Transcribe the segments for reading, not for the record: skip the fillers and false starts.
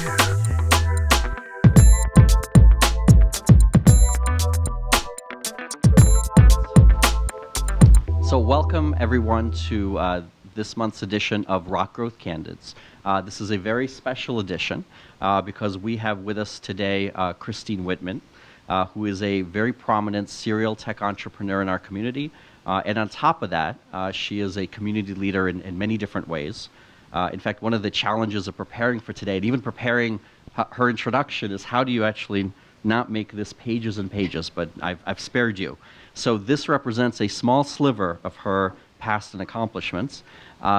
So welcome everyone to this month's edition of RocGrowth Candids. This is a very special edition because we have with us today Christine Whitman, who is a very prominent serial tech entrepreneur in our community. And on top of that, she is a community leader in many different ways. In fact, one of the challenges of preparing for today, and even preparing her introduction, is how do you actually not make this pages and pages, but I've spared you. So this represents a small sliver of her past and accomplishments.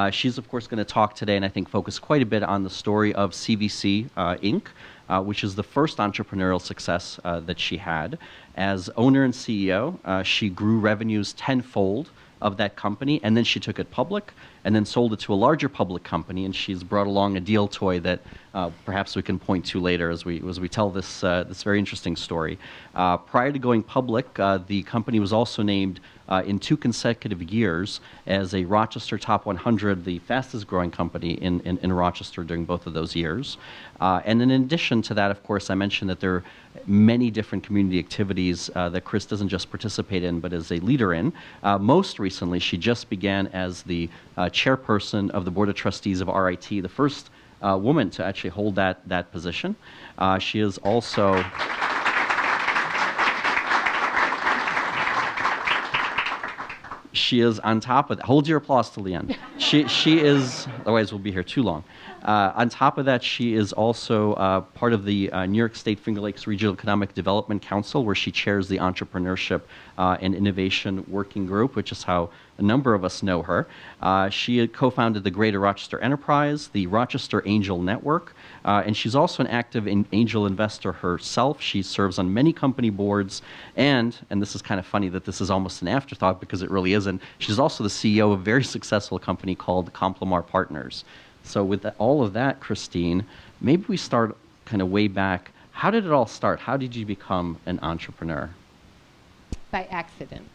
She's, of course, going to talk today and I think focus quite a bit on the story of CVC Inc., which is the first entrepreneurial success that she had. As owner and CEO, she grew revenues tenfold of that company, and then she took it public and then sold it to a larger public company, and she's brought along a deal toy that perhaps we can point to later as we tell this this very interesting story. Prior to going public, the company was also named in 2 consecutive years as a Rochester Top 100, the fastest growing company in Rochester during both of those years. And in addition to that, of course, I mentioned that there are many different community activities that Chris doesn't just participate in, but is a leader in. Most recently, she just began as the chairperson of the Board of Trustees of RIT, the first woman to actually hold that position. She is also... She is on top of that. Hold your applause till the end. She is, otherwise we'll be here too long. On top of that, she is also part of the New York State Finger Lakes Regional Economic Development Council, where she chairs the Entrepreneurship and Innovation Working Group, which is how a number of us know her. She had co-founded the Greater Rochester Enterprise, the Rochester Angel Network, and she's also an active angel investor herself. She serves on many company boards, and this is kind of funny that this is almost an afterthought because it really isn't, she's also the CEO of a very successful company called Complemar Partners. So with all of that, Christine, maybe we start kind of way back. How did it all start? How did you become an entrepreneur? By accident.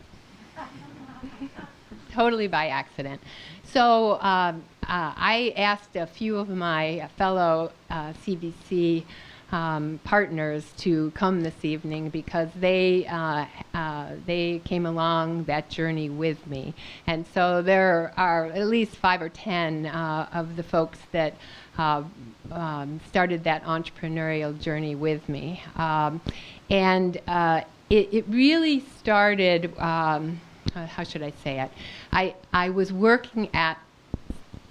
Totally by accident. So I asked a few of my fellow CVC partners to come this evening because they came along that journey with me. And so there are at least 5 or 10 of the folks that started that entrepreneurial journey with me. It really started, how should I say it? I was working at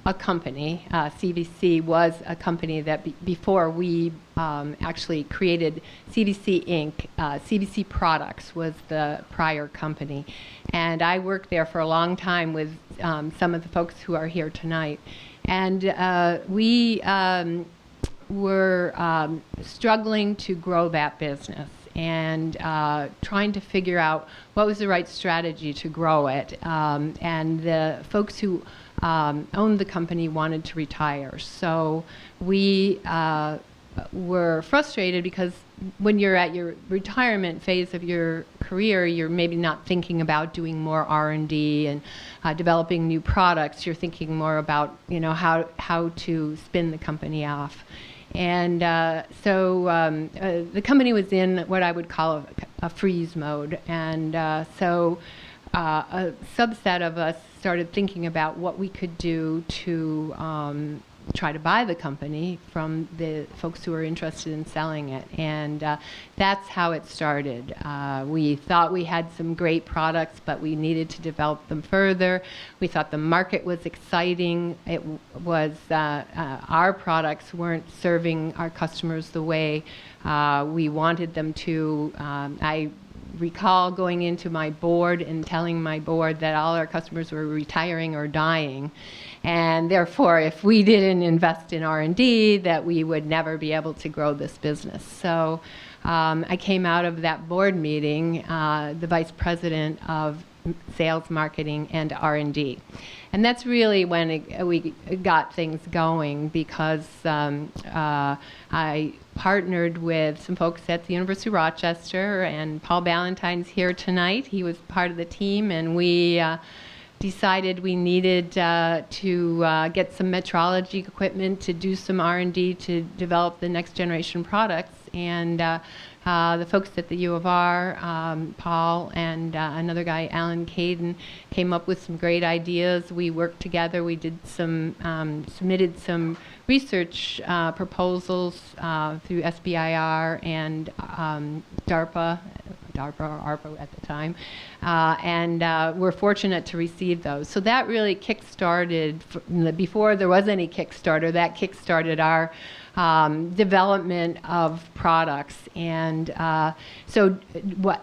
a company. CVC was a company that before we actually created CVC Inc., CVC Products was the prior company. And I worked there for a long time with some of the folks who are here tonight. And we were struggling to grow that business and trying to figure out what was the right strategy to grow it. And the folks who owned the company wanted to retire. So we were frustrated because when you're at your retirement phase of your career, you're maybe not thinking about doing more R&D and developing new products. You're thinking more about, you know, how to spin the company off. And so the company was in what I would call a freeze mode. And so a subset of us started thinking about what we could do to try to buy the company from the folks who were interested in selling it. And that's how it started. We thought we had some great products, but we needed to develop them further. We thought the market was exciting. It was our products weren't serving our customers the way we wanted them to. I recall going into my board and telling my board that all our customers were retiring or dying, and therefore if we didn't invest in R&D that we would never be able to grow this business. So I came out of that board meeting the vice president of sales, marketing, and R&D. And that's really when we got things going, because I partnered with some folks at the University of Rochester, and Paul Ballantyne's here tonight. He was part of the team, and we decided we needed to get some metrology equipment to do some R&D to develop the next generation products. And the folks at the U of R, Paul and another guy, Alan Caden, came up with some great ideas. We worked together. We did submitted some research proposals through SBIR and DARPA or ARPA at the time, and we're fortunate to receive those. So that really kick-started, before there was any Kickstarter, that kick-started our development of products. And so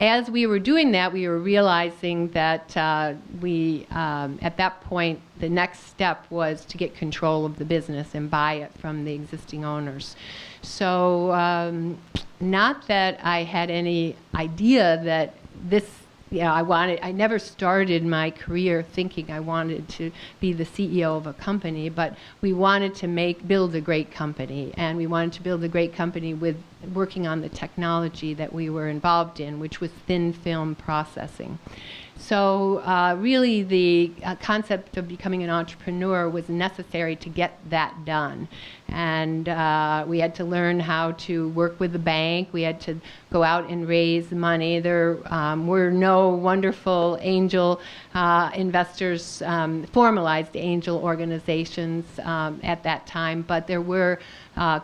as we were doing that, we were realizing that at that point, the next step was to get control of the business and buy it from the existing owners. So not that I had any idea that this, I never started my career thinking I wanted to be the CEO of a company, but we wanted to build a great company, and we wanted to build a great company with working on the technology that we were involved in, which was thin film processing. So really the concept of becoming an entrepreneur was necessary to get that done. And we had to learn how to work with the bank. We had to go out and raise money. There were no wonderful angel investors, formalized angel organizations at that time, but there were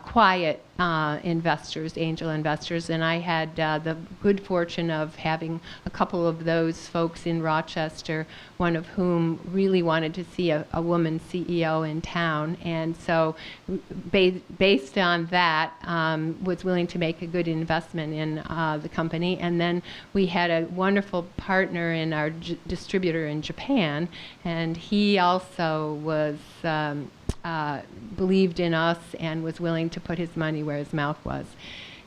quiet investors, angel investors, and I had the good fortune of having a couple of those folks in Rochester, one of whom really wanted to see a woman CEO in town, and so based on that, was willing to make a good investment in the company. And then we had a wonderful partner in our distributor in Japan, and he also was believed in us and was willing to put his money where his mouth was.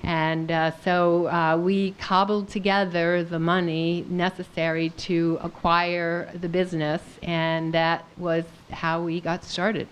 And so we cobbled together the money necessary to acquire the business, and that was how we got started.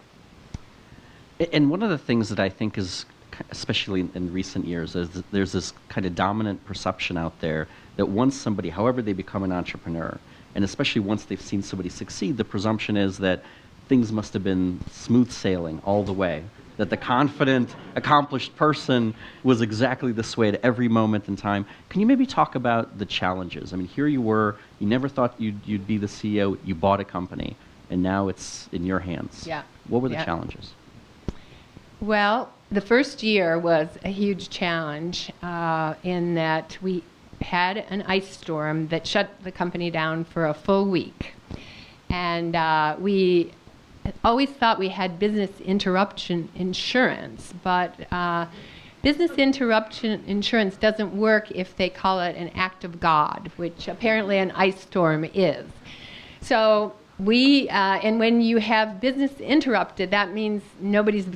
And one of the things that I think is, especially in recent years, is that there's this kind of dominant perception out there that once somebody, however they become an entrepreneur, and especially once they've seen somebody succeed, the presumption is that things must have been smooth sailing all the way, that the confident, accomplished person was exactly this way at every moment in time. Can you maybe talk about the challenges? I mean, here you were, you never thought you'd be the CEO, you bought a company, and now it's in your hands. Yeah. What were the challenges? Well, the first year was a huge challenge in that we had an ice storm that shut the company down for a full week. And we always thought we had business interruption insurance, but business interruption insurance doesn't work if they call it an act of God, which apparently an ice storm is. So and when you have business interrupted, that means nobody's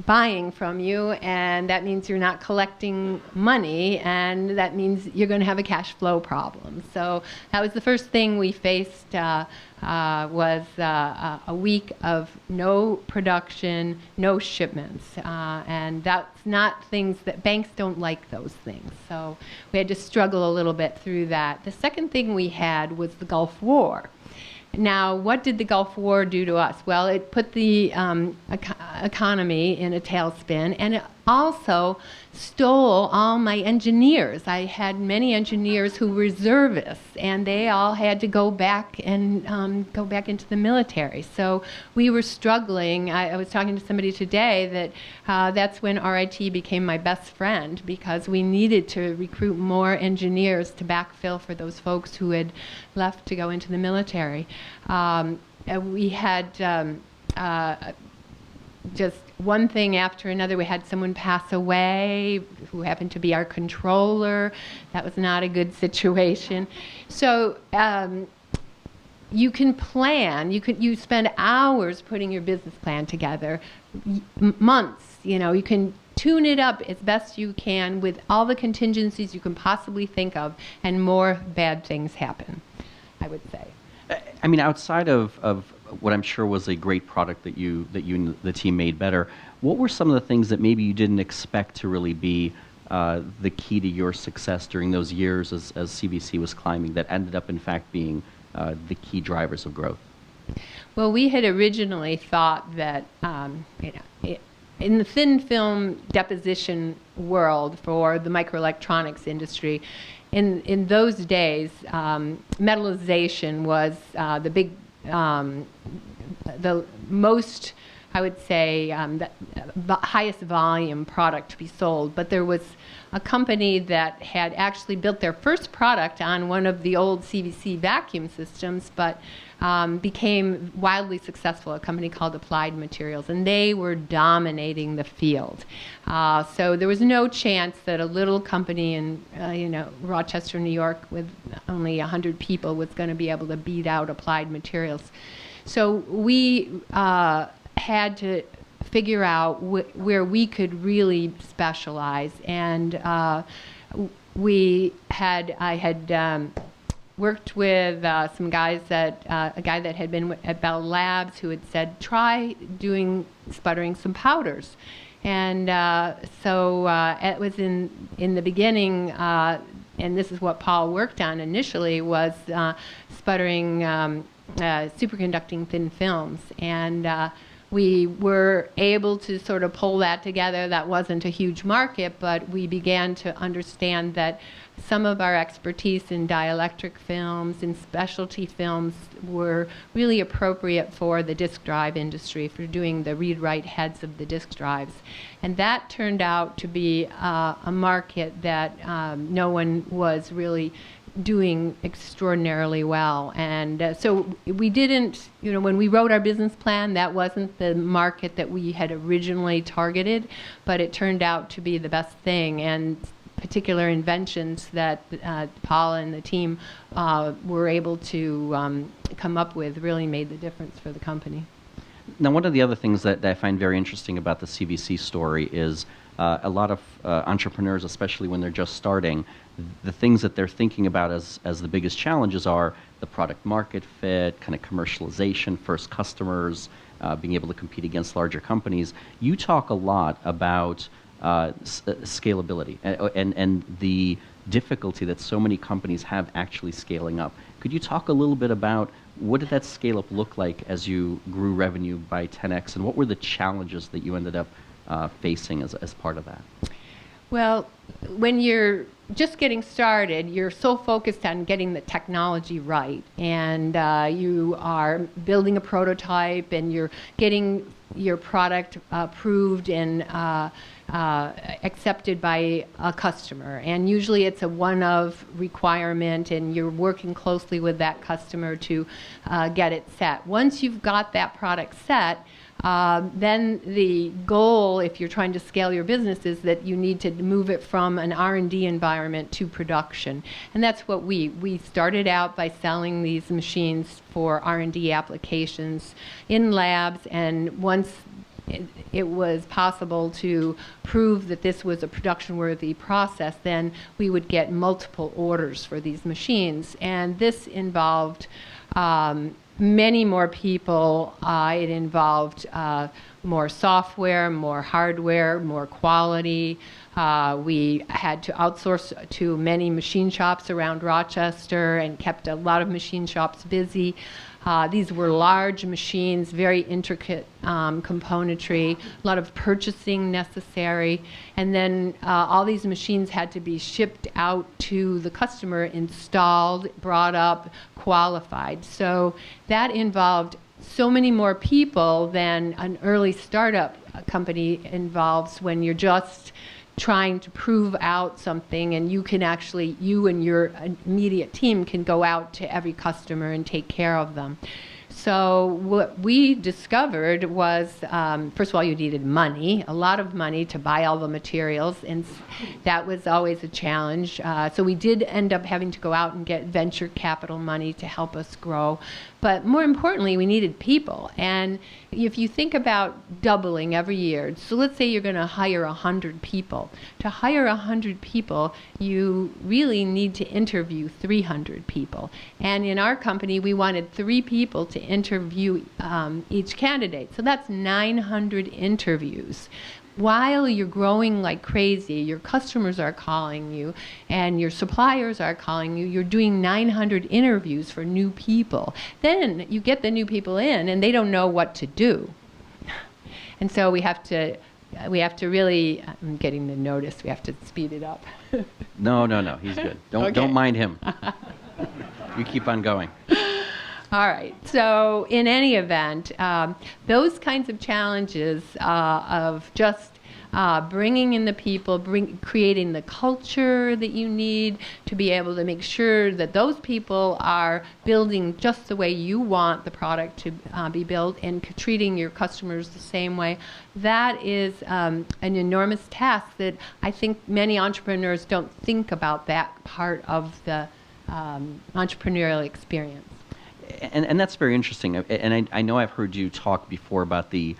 buying from you, and that means you're not collecting money, and that means you're going to have a cash flow problem. So that was the first thing we faced, was a week of no production, no shipments, and that's not things that banks don't like those things. So we had to struggle a little bit through that. The second thing we had was the Gulf War. Now, what did the Gulf War do to us? Well, it put the economy in a tailspin, and it also stole all my engineers. I had many engineers who were reservists, and they all had to go back and go back into the military. So we were struggling. I was talking to somebody today that that's when RIT became my best friend, because we needed to recruit more engineers to backfill for those folks who had left to go into the military. We had just one thing after another. We had someone pass away who happened to be our controller. That was not a good situation. So you can plan. You spend hours putting your business plan together, months. You can tune it up as best you can with all the contingencies you can possibly think of, and more bad things happen, I would say. I mean, outside of what I'm sure was a great product that you and the team made better, what were some of the things that maybe you didn't expect to really be the key to your success during those years as CVC was climbing that ended up, in fact, being the key drivers of growth? Well, we had originally thought that, in the thin film deposition world for the microelectronics industry, in those days, metallization was the most, I would say, the highest volume product to be sold. But there was a company that had actually built their first product on one of the old CVC vacuum systems, but became wildly successful, a company called Applied Materials, and they were dominating the field. So there was no chance that a little company in Rochester, New York, with only 100 people was going to be able to beat out Applied Materials. So we had to figure out where we could really specialize, and I had worked with some guys a guy that had been at Bell Labs who had said, try sputtering some powders. And so it was in the beginning, and this is what Paul worked on initially, was sputtering superconducting thin films. And we were able to sort of pull that together. That wasn't a huge market, but we began to understand that some of our expertise in dielectric films and specialty films were really appropriate for the disk drive industry, for doing the read-write heads of the disk drives. And that turned out to be a market that no one was really doing extraordinarily well. And so we didn't, when we wrote our business plan, that wasn't the market that we had originally targeted, but it turned out to be the best thing. And particular inventions that Paul and the team were able to come up with really made the difference for the company. Now, one of the other things that I find very interesting about the CVC story is a lot of entrepreneurs, especially when they're just starting, the things that they're thinking about as the biggest challenges are the product market fit, kind of commercialization, first customers, being able to compete against larger companies. You talk a lot about scalability and the difficulty that so many companies have actually scaling up. Could you talk a little bit about what did that scale up look like as you grew revenue by 10x, and what were the challenges that you ended up facing as part of that? Well, when you're just getting started, you're so focused on getting the technology right, and you are building a prototype, and you're getting your product approved and accepted by a customer. And usually it's a one-of requirement, and you're working closely with that customer to get it set. Once you've got that product set, then the goal, if you're trying to scale your business, is that you need to move it from an R&D environment to production. And that's what we started out by selling these machines for R&D applications in labs, and once it was possible to prove that this was a production-worthy process, then we would get multiple orders for these machines. And this involved many more people. It involved more software, more hardware, more quality. We had to outsource to many machine shops around Rochester and kept a lot of machine shops busy. These were large machines, very intricate componentry, a lot of purchasing necessary, and then all these machines had to be shipped out to the customer, installed, brought up, qualified. So that involved so many more people than an early startup company involves when you're just trying to prove out something, and you and your immediate team can go out to every customer and take care of them. So what we discovered was, first of all, you needed money, a lot of money to buy all the materials, and that was always a challenge. So we did end up having to go out and get venture capital money to help us grow. But more importantly, we needed people. And if you think about doubling every year, so let's say you're going to hire 100 people. To hire 100 people, you really need to interview 300 people. And in our company, we wanted 3 people to interview each candidate. So that's 900 interviews. while you're growing like crazy, your customers are calling you and your suppliers are calling you, you're doing 900 interviews for new people. Then you get the new people in and they don't know what to do. And so we have to really, I'm getting the notice, we have to speed it up. No, he's good. Don't mind him. You keep on going. All right. So in any event, those kinds of challenges of just bringing in the people, creating the culture that you need to be able to make sure that those people are building just the way you want the product to be built and treating your customers the same way, that is an enormous task that I think many entrepreneurs don't think about that part of the entrepreneurial experience. And that's very interesting. And I know I've heard you talk before about the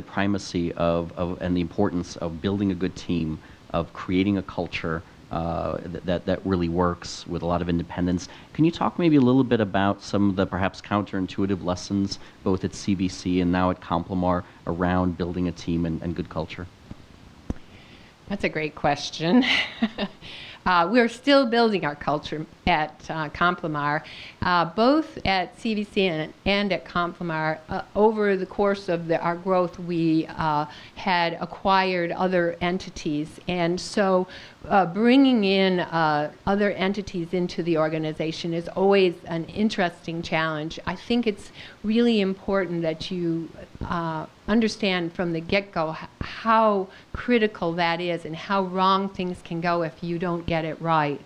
primacy of and the importance of building a good team, of creating a culture that really works with a lot of independence. Can you talk maybe a little bit about some of the perhaps counterintuitive lessons, both at CVC and now at Complemar, around building a team and good culture? That's a great question. We're still building our culture at Complemar, both at CVC and at Complemar. Over the course of our growth, we had acquired other entities, and so bringing in other entities into the organization is always an interesting challenge. I think it's really important that you understand from the get-go how critical that is and how wrong things can go if you don't get it right.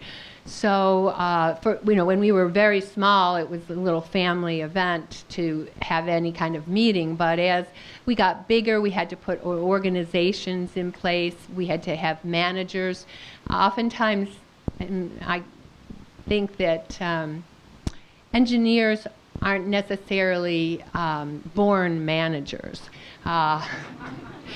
So, when we were very small, it was a little family event to have any kind of meeting. But as we got bigger, we had to put organizations in place. We had to have managers. Oftentimes, and I think that engineers aren't necessarily born managers.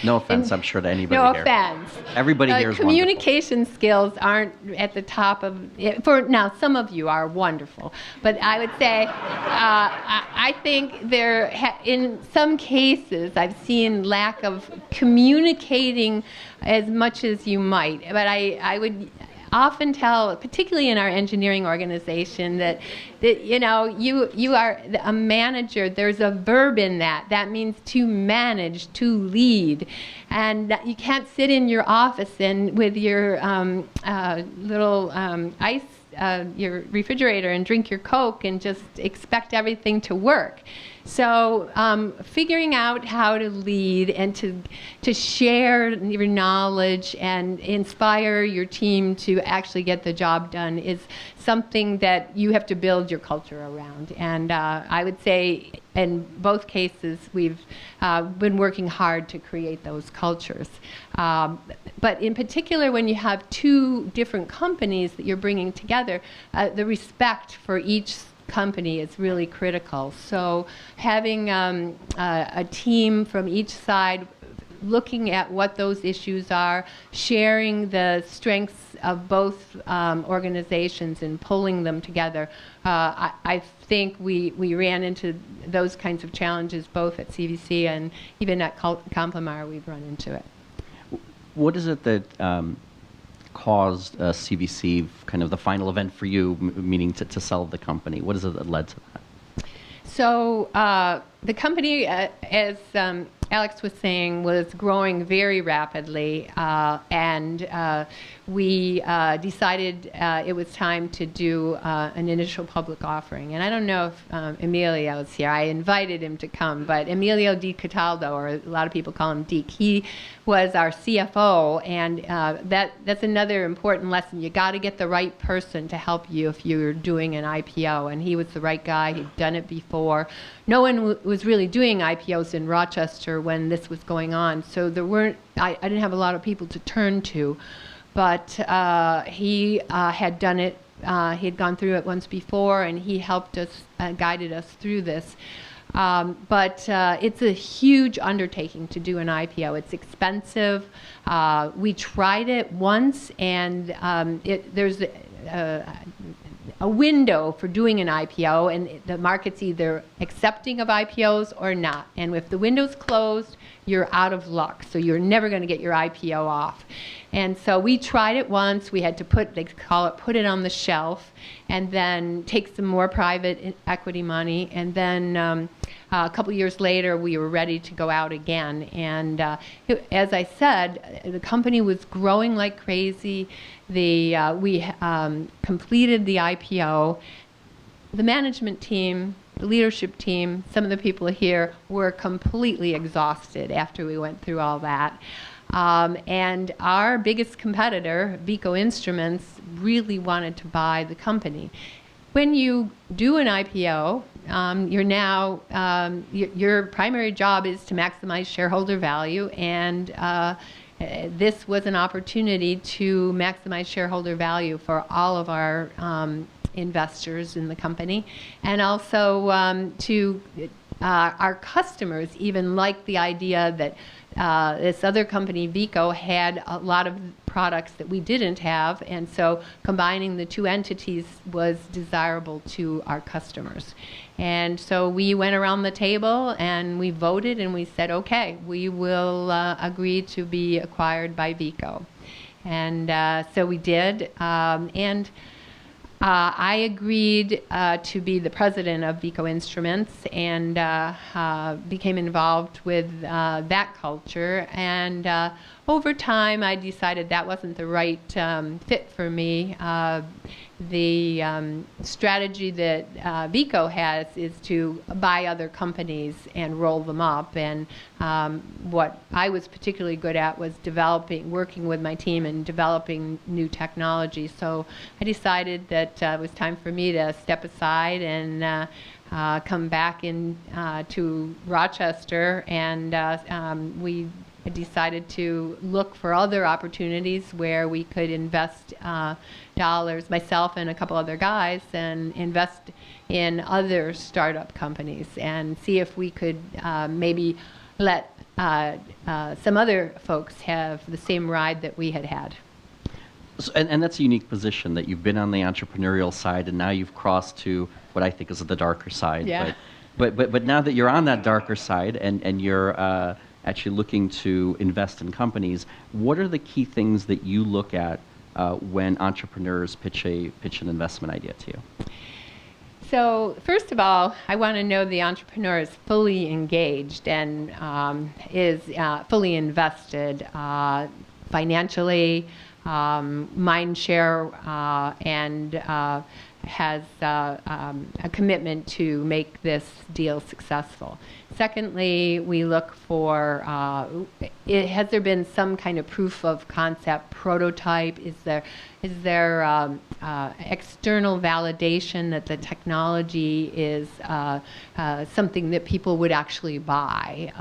No offense, I'm sure, to anybody no here. No offense. Everybody here is communication wonderful. Skills aren't at the top of it. Now, some of you are wonderful, but I would say I think in some cases I've seen lack of communicating as much as you might. But I would often tell, particularly in our engineering organization, that you are a manager. There's a verb in that. That means to manage, to lead, and you can't sit in your office and with your little ice, your refrigerator, and drink your Coke and just expect everything to work. So figuring out how to lead and to share your knowledge and inspire your team to actually get the job done is something that you have to build your culture around. And I would say in both cases we've been working hard to create those cultures. But in particular, when you have two different companies that you're bringing together, the respect for each company is really critical. So having a team from each side looking at what those issues are, sharing the strengths of both organizations and pulling them together. I think we ran into those kinds of challenges both at CVC and even at Complemar we've run into it. What is it that caused CVC, kind of the final event for you, meaning to sell the company? What is it that led to that? So the company, as Alex was saying, was growing very rapidly, and we decided it was time to do an initial public offering. And I don't know if Emilio is here. I invited him to come, but Emilio Di Cataldo, or a lot of people call him Deke, he was our CFO, and that's another important lesson. You got to get the right person to help you if you're doing an IPO, and he was the right guy. He'd done it before. No one was really doing IPOs in Rochester when this was going on, so there weren't. I didn't have a lot of people to turn to, but he had done it. He had gone through it once before, and he helped us, guided us through this. But it's a huge undertaking to do an IPO. It's expensive. We tried it once, and there's a window for doing an IPO, and the market's either accepting of IPOs or not. And if the window's closed, you're out of luck. So you're never going to get your IPO off. And so we tried it once. We had to they call it put it on the shelf, and then take some more private equity money. And then a couple years later, we were ready to go out again. And as I said, the company was growing like crazy. We completed the IPO. The management team, the leadership team, some of the people here were completely exhausted after we went through all that. And our biggest competitor, Veeco Instruments, really wanted to buy the company. When you do an IPO, your primary job is to maximize shareholder value, and this was an opportunity to maximize shareholder value for all of our investors in the company, and also to our customers even liked the idea that this other company, Veeco, had a lot of products that we didn't have, and so combining the two entities was desirable to our customers. And so we went around the table and we voted and we said, okay, we will agree to be acquired by Veeco. And so we did. I agreed to be the president of Veeco Instruments, and became involved with that culture. And over time, I decided that wasn't the right fit for me. The strategy that Veeco has is to buy other companies and roll them up. And what I was particularly good at was working with my team and developing new technology. So I decided that it was time for me to step aside and come back to Rochester, and we decided to look for other opportunities where we could invest dollars, myself and a couple other guys, and invest in other startup companies and see if we could maybe let some other folks have the same ride that we had had. So, and that's a unique position, that you've been on the entrepreneurial side and now you've crossed to what I think is the darker side. Yeah. But now that you're on that darker side and you're actually looking to invest in companies, what are the key things that you look at when entrepreneurs pitch an investment idea to you? So first of all, I want to know the entrepreneur is fully engaged and is fully invested financially, mind share, and has a commitment to make this deal successful. Secondly, we look for, has there been some kind of proof of concept prototype? Is there external validation that the technology is something that people would actually buy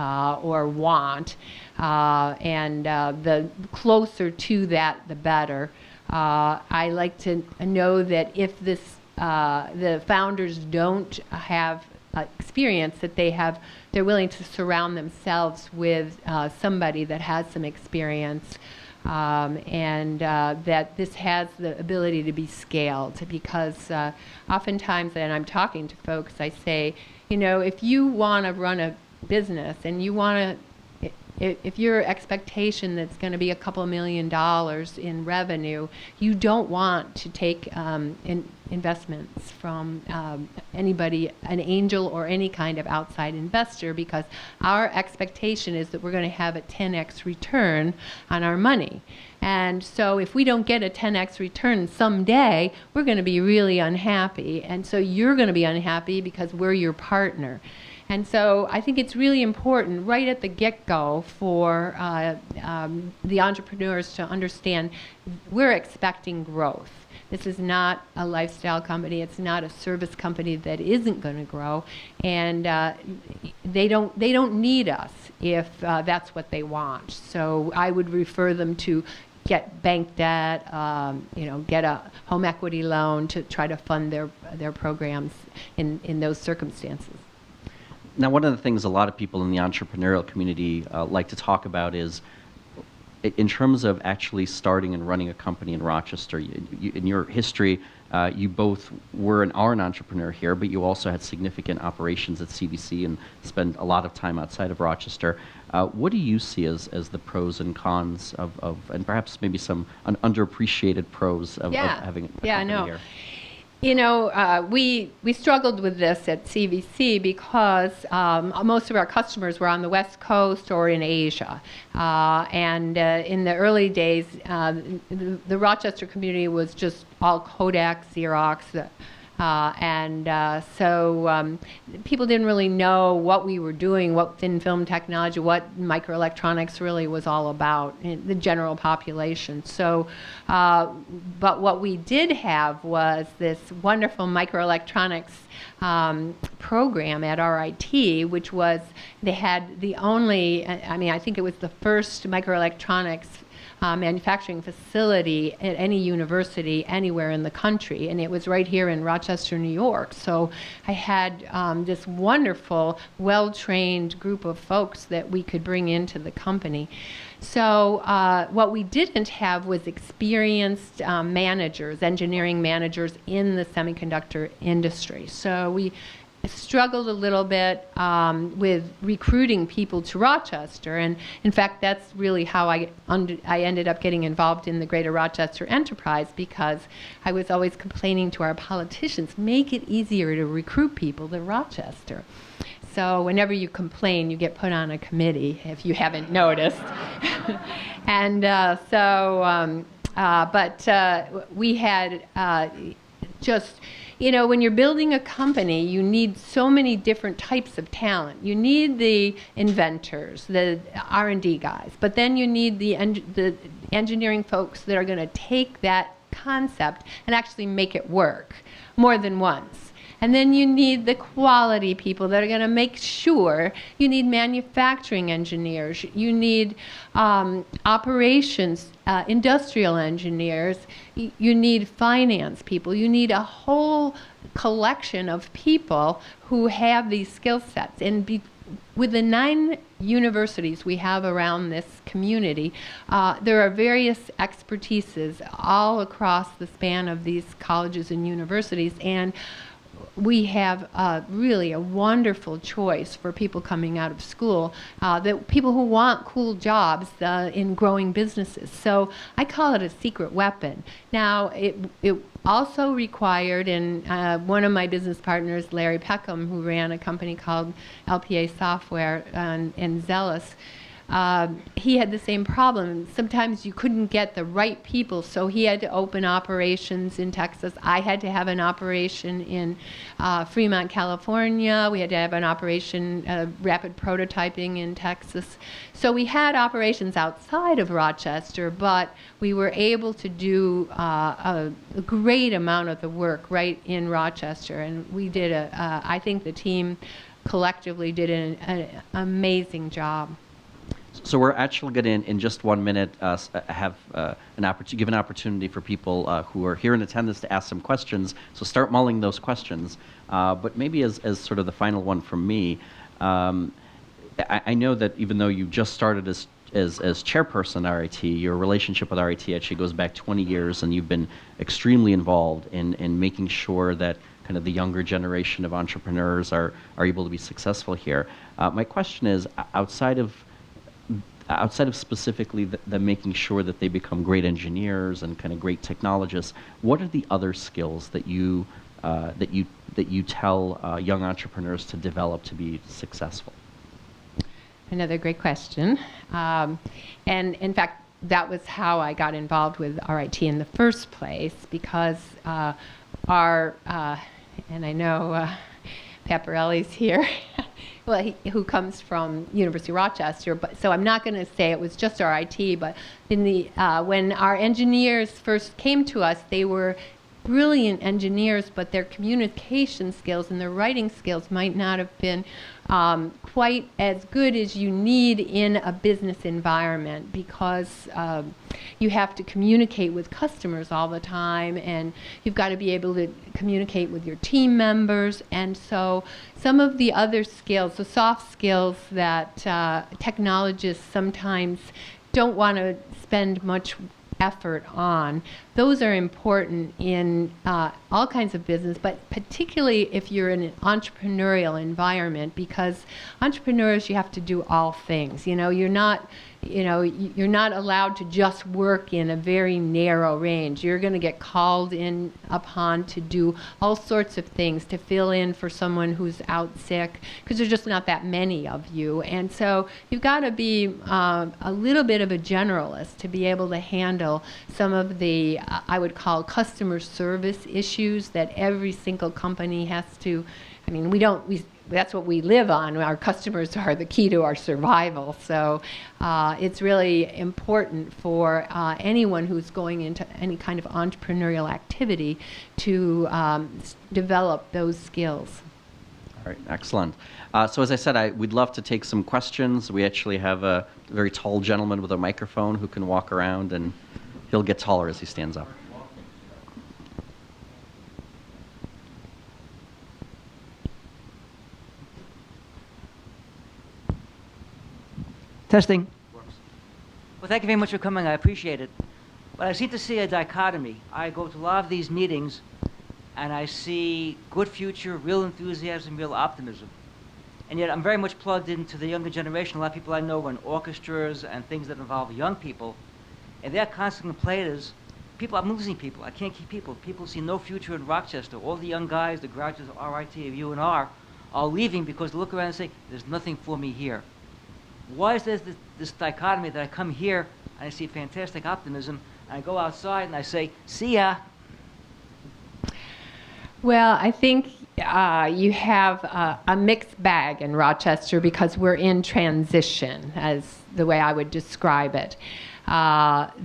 or want? And the closer to that, the better. I like to know that if the founders don't have experience, that they're willing to surround themselves with somebody that has some experience, and that this has the ability to be scaled. Because oftentimes, and I'm talking to folks, I say, if you want to run a business and you want to, if your expectation that's going to be a couple $1 million in revenue, you don't want to take investments from anybody, an angel or any kind of outside investor, because our expectation is that we're going to have a 10x return on our money. And so if we don't get a 10x return someday, we're going to be really unhappy. And so you're going to be unhappy because we're your partner. And so I think it's really important right at the get-go for the entrepreneurs to understand we're expecting growth. This is not a lifestyle company. It's not a service company that isn't going to grow, and they don't need us if that's what they want. So I would refer them to get bank debt, get a home equity loan to try to fund their programs in those circumstances. Now, one of the things a lot of people in the entrepreneurial community like to talk about is in terms of actually starting and running a company in Rochester, in your history, you both are an entrepreneur here, but you also had significant operations at CVC and spend a lot of time outside of Rochester. What do you see as the pros and cons of and perhaps maybe some underappreciated pros of having a company here? You know, we struggled with this at CVC because most of our customers were on the West Coast or in Asia. And in the early days, the Rochester community was just all Kodak, Xerox, so people didn't really know what we were doing, what thin film technology, what microelectronics really was all about in the general population. So, but what we did have was this wonderful microelectronics program at RIT, which was, they had the only, I think it was the first microelectronics manufacturing facility at any university anywhere in the country, and it was right here in Rochester, New York. So I had this wonderful, well-trained group of folks that we could bring into the company. So what we didn't have was experienced managers, engineering managers in the semiconductor industry. So we struggled a little bit with recruiting people to Rochester, and in fact that's really how I ended up getting involved in the Greater Rochester Enterprise, because I was always complaining to our politicians, make it easier to recruit people to Rochester. So whenever you complain, you get put on a committee, if you haven't noticed. And we had just, you know, when you're building a company, you need so many different types of talent. You need the inventors, the R&D guys, but then you need the engineering folks that are going to take that concept and actually make it work more than once. And then you need the quality people that are going to make sure. You need manufacturing engineers. You need operations, industrial engineers. You need finance people. You need a whole collection of people who have these skill sets. And with the 9 universities we have around this community, there are various expertises all across the span of these colleges and universities. And we have really a wonderful choice for people coming out of school, that people who want cool jobs in growing businesses. So I call it a secret weapon. Now, it also required, and one of my business partners, Larry Peckham, who ran a company called LPA Software and Zealous, he had the same problem. Sometimes you couldn't get the right people, so he had to open operations in Texas. I had to have an operation in Fremont, California. We had to have an operation, rapid prototyping in Texas. So we had operations outside of Rochester, but we were able to do a great amount of the work right in Rochester. And we did I think the team collectively did an amazing job. So we're actually going to, in just 1 minute, have give an opportunity for people who are here in attendance to ask some questions. So start mulling those questions. But maybe as sort of the final one from me, I know that even though you just started as chairperson at RIT, your relationship with RIT actually goes back 20 years, and you've been extremely involved in making sure that kind of the younger generation of entrepreneurs are able to be successful here. My question is, outside of specifically the making sure that they become great engineers and kind of great technologists, what are the other skills that you tell young entrepreneurs to develop to be successful? Another great question. And in fact, that was how I got involved with RIT in the first place, because and I know Paparelli's here, well, who comes from University of Rochester, but so I'm not going to say it was just RIT, but in the when our engineers first came to us, they were brilliant engineers, but their communication skills and their writing skills might not have been quite as good as you need in a business environment, because you have to communicate with customers all the time, and you've got to be able to communicate with your team members. And so some of the other skills, the soft skills that technologists sometimes don't want to spend much effort on. Those are important in all kinds of business, but particularly if you're in an entrepreneurial environment, because entrepreneurs, you have to do all things. You're not allowed to just work in a very narrow range. You're going to get called in upon to do all sorts of things, to fill in for someone who's out sick, because there's just not that many of you. And so you've got to be a little bit of a generalist to be able to handle some of the, I would call, customer service issues that every single company has to. I mean, that's what we live on. Our customers are the key to our survival. So it's really important for anyone who's going into any kind of entrepreneurial activity to develop those skills. All right, excellent. So as I said, we'd love to take some questions. We actually have a very tall gentleman with a microphone who can walk around, and he'll get taller as he stands up. Testing. Well, thank you very much for coming. I appreciate it. But I seem to see a dichotomy. I go to a lot of these meetings, and I see good future, real enthusiasm, real optimism. And yet I'm very much plugged into the younger generation. A lot of people I know run orchestras and things that involve young people, and their constant complaint is, I'm losing people. I can't keep people. People see no future in Rochester. All the young guys, the graduates of RIT, of UNR, are leaving because they look around and say, there's nothing for me here. Why is there this dichotomy that I come here and I see fantastic optimism, and I go outside and I say, see ya? Well, I think you have a mixed bag in Rochester because we're in transition, as the way I would describe it.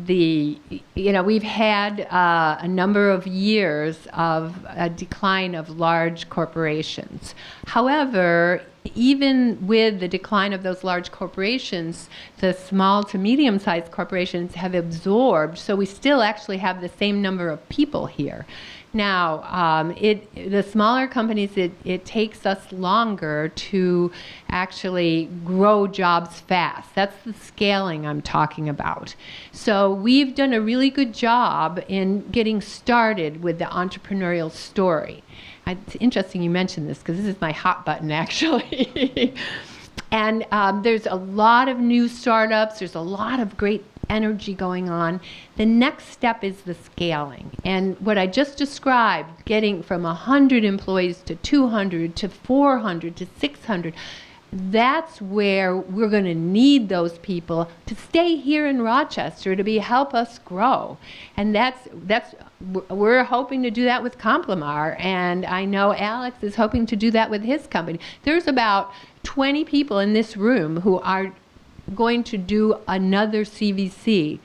We've had a number of years of a decline of large corporations. However, even with the decline of those large corporations, the small to medium-sized corporations have absorbed, so we still actually have the same number of people here. Now, the smaller companies, it takes us longer to actually grow jobs fast. That's the scaling I'm talking about. So we've done a really good job in getting started with the entrepreneurial story. It's interesting you mentioned this, because this is my hot button, actually. And there's a lot of new startups. There's a lot of great energy going on. The next step is the scaling. And what I just described, getting from 100 employees to 200 to 400 to 600, that's where we're going to need those people to stay here in Rochester to help us grow. And we're hoping to do that with Complemar, and I know Alex is hoping to do that with his company. There's about 20 people in this room who are going to do another CVC,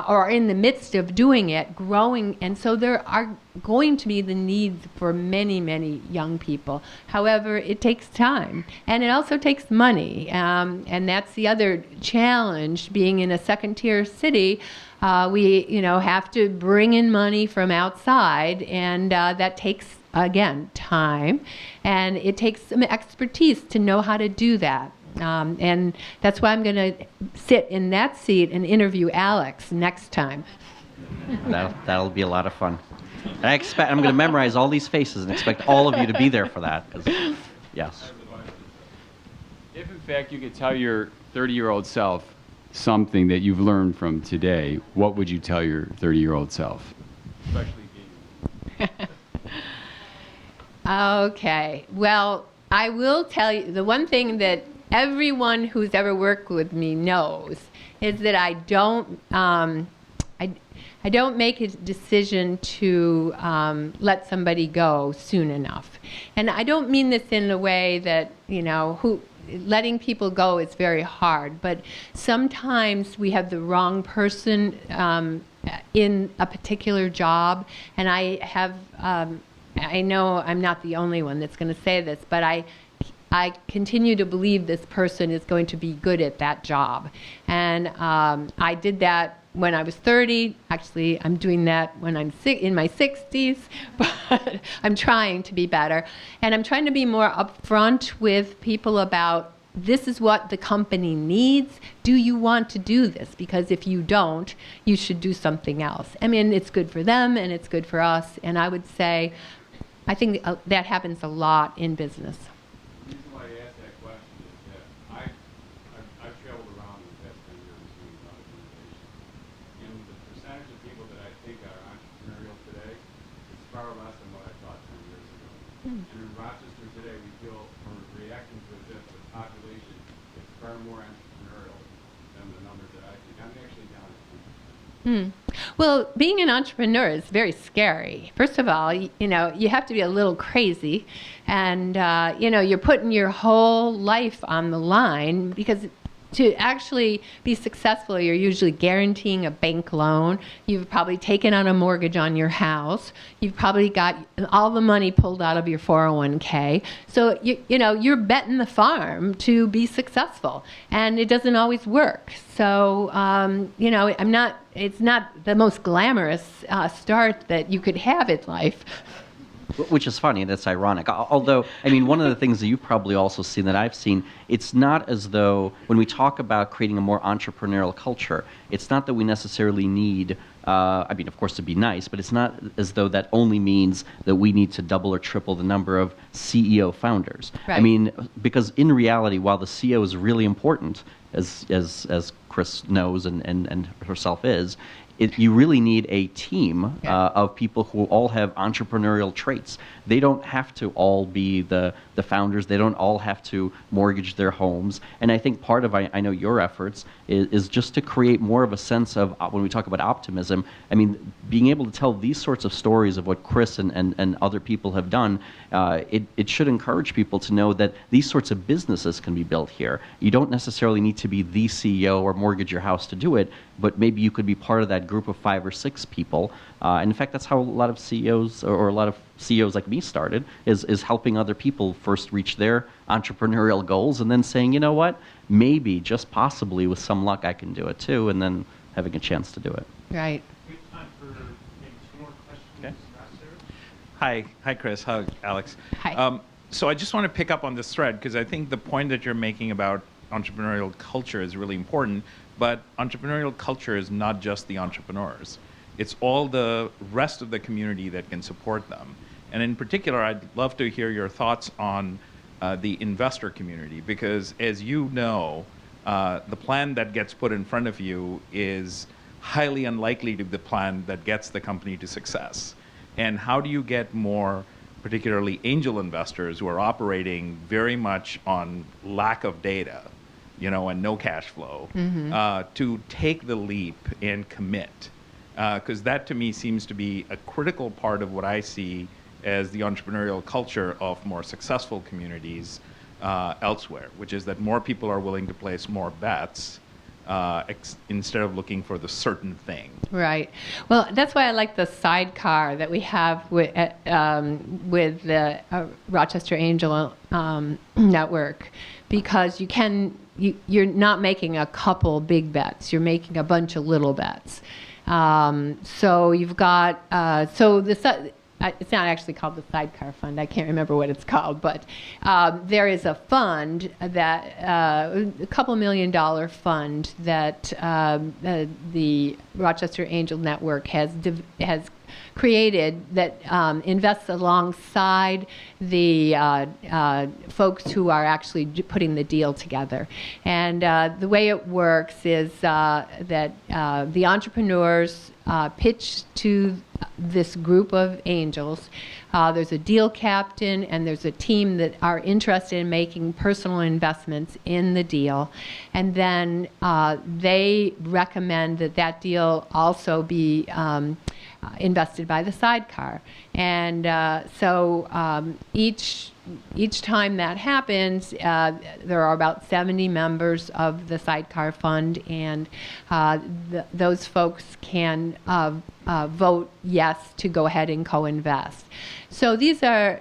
or in the midst of doing it, growing, and so there are going to be the needs for many, many young people. However, it takes time, and it also takes money, and that's the other challenge. Being in a second-tier city, we have to bring in money from outside, and that takes, again, time, and it takes some expertise to know how to do that. And that's why I'm going to sit in that seat and interview Alex next time. That'll be a lot of fun. I'm going to memorize all these faces and expect all of you to be there for that. Yes. If in fact you could tell your 30-year-old self something that you've learned from today, what would you tell your 30-year-old self? Especially Okay. Well, I will tell you the one thing that everyone who's ever worked with me knows is that I don't make a decision to let somebody go soon enough. And I don't mean this in a way that, letting people go is very hard, but sometimes we have the wrong person in a particular job, and I know I'm not the only one that's going to say this, but I continue to believe this person is going to be good at that job. And I did that when I was 30. Actually, I'm doing that when I'm in my 60s, but I'm trying to be better. And I'm trying to be more upfront with people about this is what the company needs. Do you want to do this? Because if you don't, you should do something else. I mean, it's good for them and it's good for us. And I would say, I think that happens a lot in business. The reason why I asked that question is that I've traveled around in the past 10 years doing a lot of organizations. And the percentage of people that I think are entrepreneurial today is far less than what I thought 10 years ago. And in Rochester today, we feel we're reacting to this with population is far more entrepreneurial than the numbers that I think. I'm actually down at 2%. Well, being an entrepreneur is very scary. First of all, you have to be a little crazy, and you're putting your whole life on the line, because to actually be successful, you're usually guaranteeing a bank loan. You've probably taken on a mortgage on your house. You've probably got all the money pulled out of your 401k. So you're betting the farm to be successful, and it doesn't always work. So it's not the most glamorous start that you could have in life. Which is funny, that's ironic. Although, I mean, one of the things that you've probably also seen that I've seen, it's not as though, when we talk about creating a more entrepreneurial culture, it's not that we necessarily need, of course, to be nice, but it's not as though that only means that we need to double or triple the number of CEO founders. Right. I mean, because in reality, while the CEO is really important, as Chris knows and herself is, you really need a team of people who all have entrepreneurial traits. They don't have to all be the founders. They don't all have to mortgage their homes. And I think part of, I know your efforts, is just to create more of a sense of, when we talk about optimism, I mean, being able to tell these sorts of stories of what Chris and other people have done, it should encourage people to know that these sorts of businesses can be built here. You don't necessarily need to be the CEO or mortgage your house to do it, but maybe you could be part of that group of 5 or 6 people. And in fact, that's how a lot of CEOs or a lot of CEOs like me started, is helping other people first reach their entrepreneurial goals and then saying, you know what, maybe, just possibly, with some luck, I can do it too, and then having a chance to do it. Right. We have time for maybe 2 more questions. Okay. Hi, Chris. Hi, Alex. Hi. So I just want to pick up on this thread, because I think the point that you're making about entrepreneurial culture is really important, but entrepreneurial culture is not just the entrepreneurs. It's all the rest of the community that can support them. And in particular, I'd love to hear your thoughts on the investor community, because as you know, the plan that gets put in front of you is highly unlikely to be the plan that gets the company to success. And how do you get more, particularly angel investors who are operating very much on lack of data, and no cash flow, to take the leap and commit? Because that to me seems to be a critical part of what I see as the entrepreneurial culture of more successful communities elsewhere, which is that more people are willing to place more bets instead of looking for the certain thing. Right. Well, that's why I like the sidecar that we have with the Rochester Angel Network, because you're not making a couple big bets. You're making a bunch of little bets. So you've got it's not actually called the sidecar fund. I can't remember what it's called, but there is a fund that a couple $1 million fund that the Rochester Angel Network has created that invests alongside the folks who are actually putting the deal together. And the way it works is that the entrepreneurs pitch to this group of angels. There's a deal captain, and there's a team that are interested in making personal investments in the deal. And then they recommend that deal also be invested by the sidecar. And so each time that happens, there are about 70 members of the sidecar fund, and those folks can vote yes to go ahead and co-invest. So these are,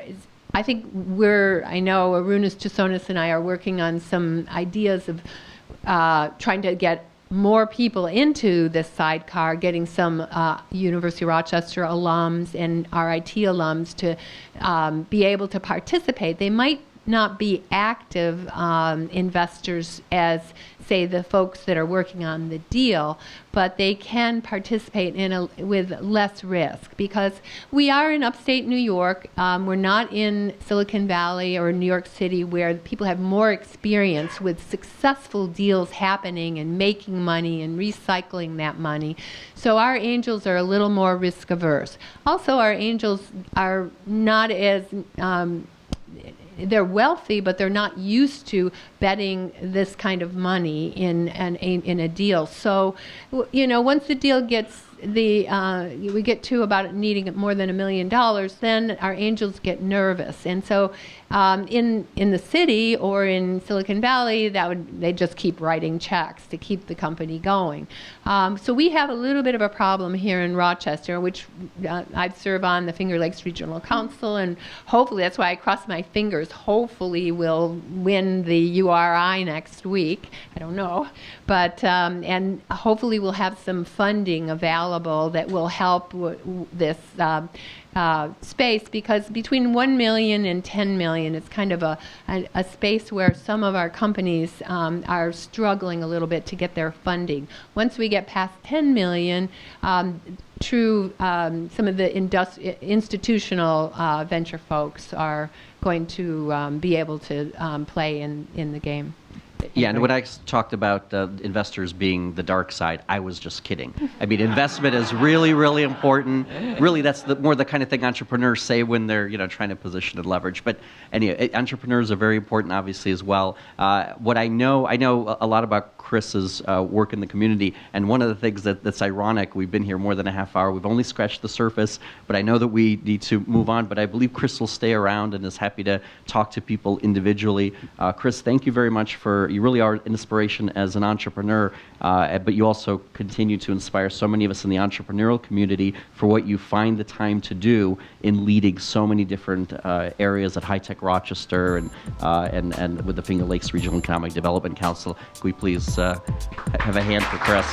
I know Arunas Chisonis and I are working on some ideas of trying to get more people into this sidecar, getting some University of Rochester alums and RIT alums to be able to participate. They might not be active investors as, say, the folks that are working on the deal, but they can participate with less risk, because we are in upstate New York. We're not in Silicon Valley or New York City, where people have more experience with successful deals happening and making money and recycling that money. So our angels are a little more risk averse. Also, our angels are not as they're wealthy, but they're not used to betting this kind of money in a deal. So, once the deal gets we get to about needing more than $1 million, then our angels get nervous. And so in the city or in Silicon Valley, they just keep writing checks to keep the company going. So we have a little bit of a problem here in Rochester, which I serve on the Finger Lakes Regional Council, and hopefully, that's why I cross my fingers, hopefully we'll win the URI next week. I don't know. But, and hopefully we'll have some funding available that will help this space, because between 1 million and 10 million, it's kind of a space where some of our companies are struggling a little bit to get their funding. Once we get past 10 million, some of the institutional venture folks are going to be able to play in the game. Yeah, and when I talked about investors being the dark side, I was just kidding. I mean, investment is really, really important. Really, that's more the kind of thing entrepreneurs say when they're trying to position and leverage. But anyway, entrepreneurs are very important, obviously, as well. What I know a lot about Chris's work in the community, and one of the things that's ironic, we've been here more than a half hour. We've only scratched the surface, but I know that we need to move on. But I believe Chris will stay around and is happy to talk to people individually. Chris, thank you very much you really are an inspiration as an entrepreneur, but you also continue to inspire so many of us in the entrepreneurial community for what you find the time to do in leading so many different areas at High Tech Rochester and with the Finger Lakes Regional Economic Development Council. Can we please have a hand for Chris?